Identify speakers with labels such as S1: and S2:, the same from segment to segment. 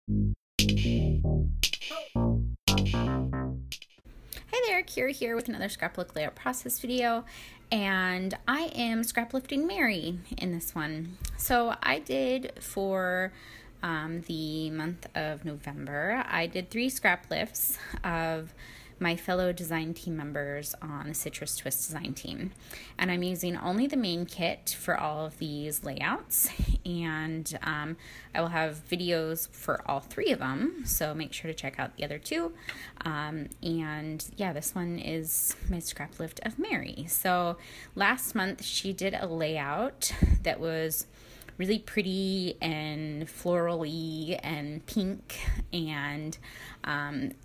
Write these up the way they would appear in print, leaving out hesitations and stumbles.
S1: Hi there, Kira here with another scrapbook layout process video, and I am scraplifting Mary in this one. So I did for the month of November, I did 3 scrap lifts of my fellow design team members on the Citrus Twist design team. And I'm using only the main kit for all of these layouts, and I will have videos for all 3 of them, so make sure to check out the other 2. And yeah, this one is my scrap lift of Mary. So last month she did a layout that was really pretty and florally and pink, and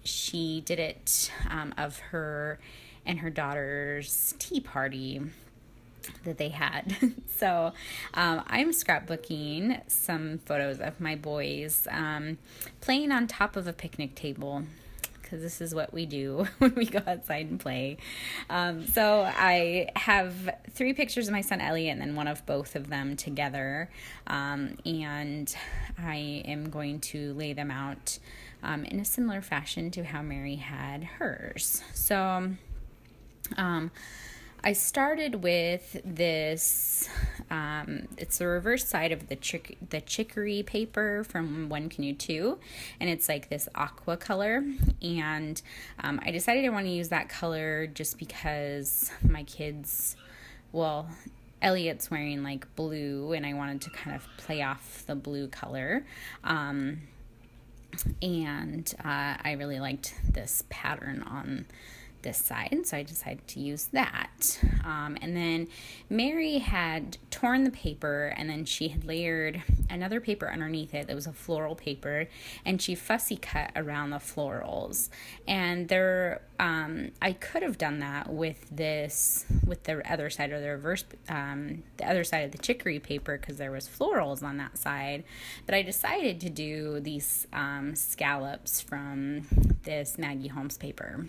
S1: she did it of her and her daughter's tea party that they had. So I'm scrapbooking some photos of my boys playing on top of a picnic table, because this is what we do when we go outside and play. So I have 3 pictures of my son Elliot and then one of both of them together, and I am going to lay them out in a similar fashion to how Mary had hers. So I started with this, it's the reverse side of the chicory paper from One Canoe 2, and it's like this aqua color, and I decided I want to use that color just because my kids, well, Elliot's wearing like blue, and I wanted to kind of play off the blue color, and I really liked this pattern on this side, so I decided to use that. And then Mary had torn the paper, and then she had layered another paper underneath it that was a floral paper, and she fussy cut around the florals. And there, I could have done that with the other side, or the reverse, the other side of the chicory paper, because there was florals on that side. But I decided to do these scallops from this Maggie Holmes paper.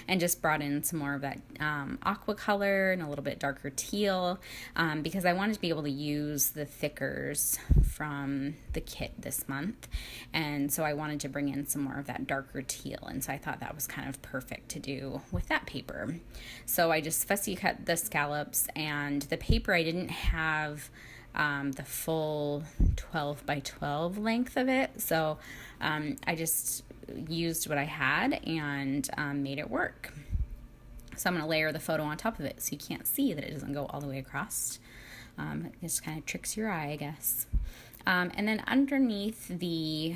S1: And just brought in some more of that aqua color and a little bit darker teal, because I wanted to be able to use the thickers from the kit this month, and so I wanted to bring in some more of that darker teal, and so I thought that was kind of perfect to do with that paper. So I just fussy cut the scallops, and the paper I didn't have the full 12 by 12 length of it, so I just used what I had and made it work. So I'm going to layer the photo on top of it so you can't see that it doesn't go all the way across. It just kind of tricks your eye, I guess. And then underneath the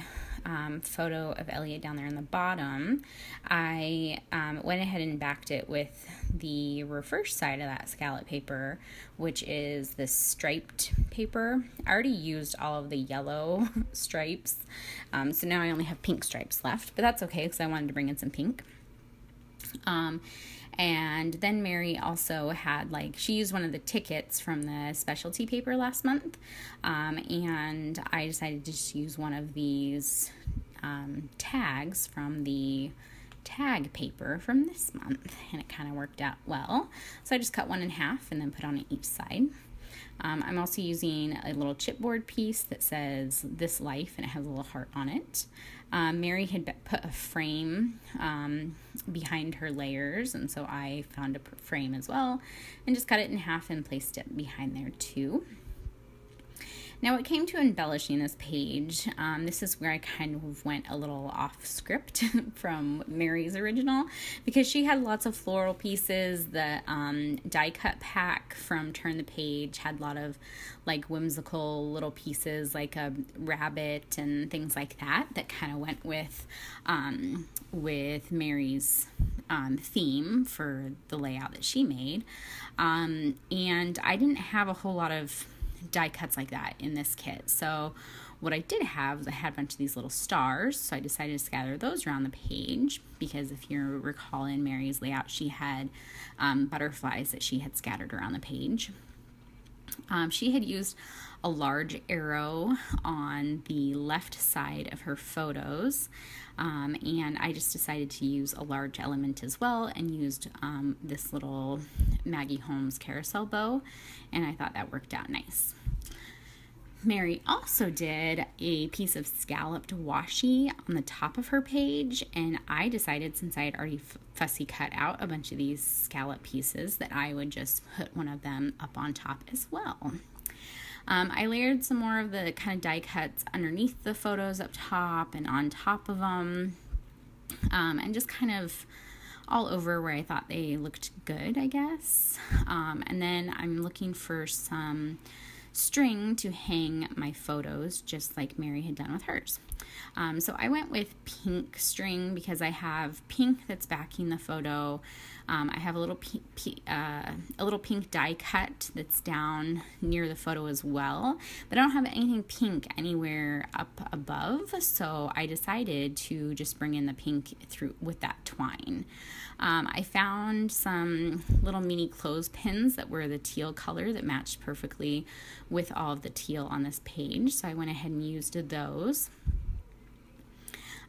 S1: photo of Elliot down there in the bottom, I went ahead and backed it with the reverse side of that scallop paper, which is this striped paper. I already used all of the yellow stripes, so now I only have pink stripes left, but that's okay because I wanted to bring in some pink. And then Mary also had, she used one of the tickets from the specialty paper last month, and I decided to just use one of these tags from the tag paper from this month, and it kind of worked out well. So I just cut one in half and then put on each side. I'm also using a little chipboard piece that says "This Life," and it has a little heart on it. Mary had put a frame behind her layers, and so I found a frame as well and just cut it in half and placed it behind there too. Now, it came to embellishing this page. This is where I kind of went a little off script from Mary's original, because she had lots of floral pieces. The die cut pack from Turn the Page had a lot of whimsical little pieces, like a rabbit and things like that kind of went with Mary's theme for the layout that she made. And I didn't have a whole lot of die cuts like that in this kit, so what I did have was I had a bunch of these little stars, so I decided to scatter those around the page, because if you recall in Mary's layout, she had butterflies that she had scattered around the page. She had used a large arrow on the left side of her photos, and I just decided to use a large element as well, and used this little Maggie Holmes carousel bow, and I thought that worked out nice. Mary also did a piece of scalloped washi on the top of her page, and I decided, since I had already fussy cut out a bunch of these scallop pieces, that I would just put one of them up on top as well. I layered some more of the kind of die cuts underneath the photos up top and on top of them, and just kind of all over where I thought they looked good, I guess. And then I'm looking for some string to hang my photos, just like Mary had done with hers. So I went with pink string because I have pink that's backing the photo. I have a little pink die cut that's down near the photo as well, but I don't have anything pink anywhere up above, so I decided to just bring in the pink through with that twine. I found some little mini clothespins that were the teal color that matched perfectly with all of the teal on this page, so I went ahead and used those.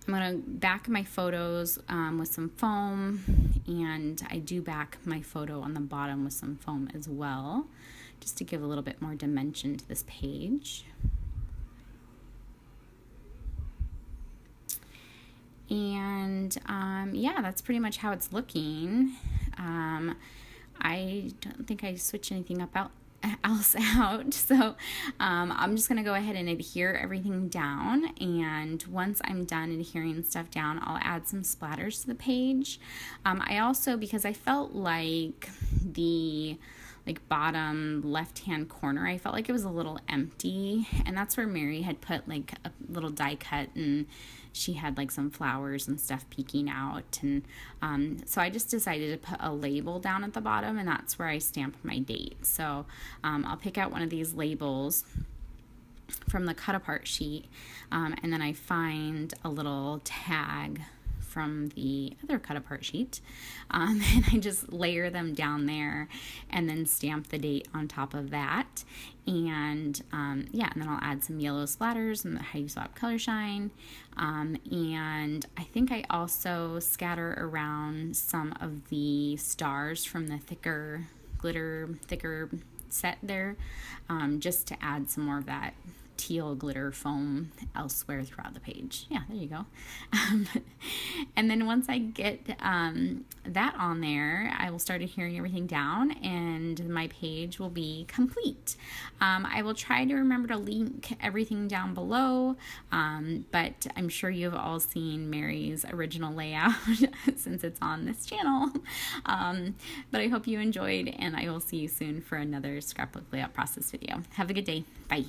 S1: I'm going to back my photos with some foam, and I do back my photo on the bottom with some foam as well, just to give a little bit more dimension to this page. And yeah, that's pretty much how it's looking. I don't think I switched anything else out, so I'm just gonna go ahead and adhere everything down, and once I'm done adhering stuff down, I'll add some splatters to the page. I also, because I felt like the bottom left hand corner, I felt like it was a little empty, and that's where Mary had put like a little die cut, and she had like some flowers and stuff peeking out, and so I just decided to put a label down at the bottom, and that's where I stamp my date. So I'll pick out one of these labels from the cut apart sheet, and then I find a little tag from the other cut apart sheet, and I just layer them down there and then stamp the date on top of that. And yeah, and then I'll add some yellow splatters and the How You Swap Color Shine, and I think I also scatter around some of the stars from the thicker set there, just to add some more of that teal glitter foam elsewhere throughout the page. Yeah, there you go. And then once I get that on there, I will start adhering everything down, and my page will be complete. I will try to remember to link everything down below, but I'm sure you have all seen Mary's original layout since it's on this channel. But I hope you enjoyed, and I will see you soon for another scrapbook layout process video. Have a good day. Bye.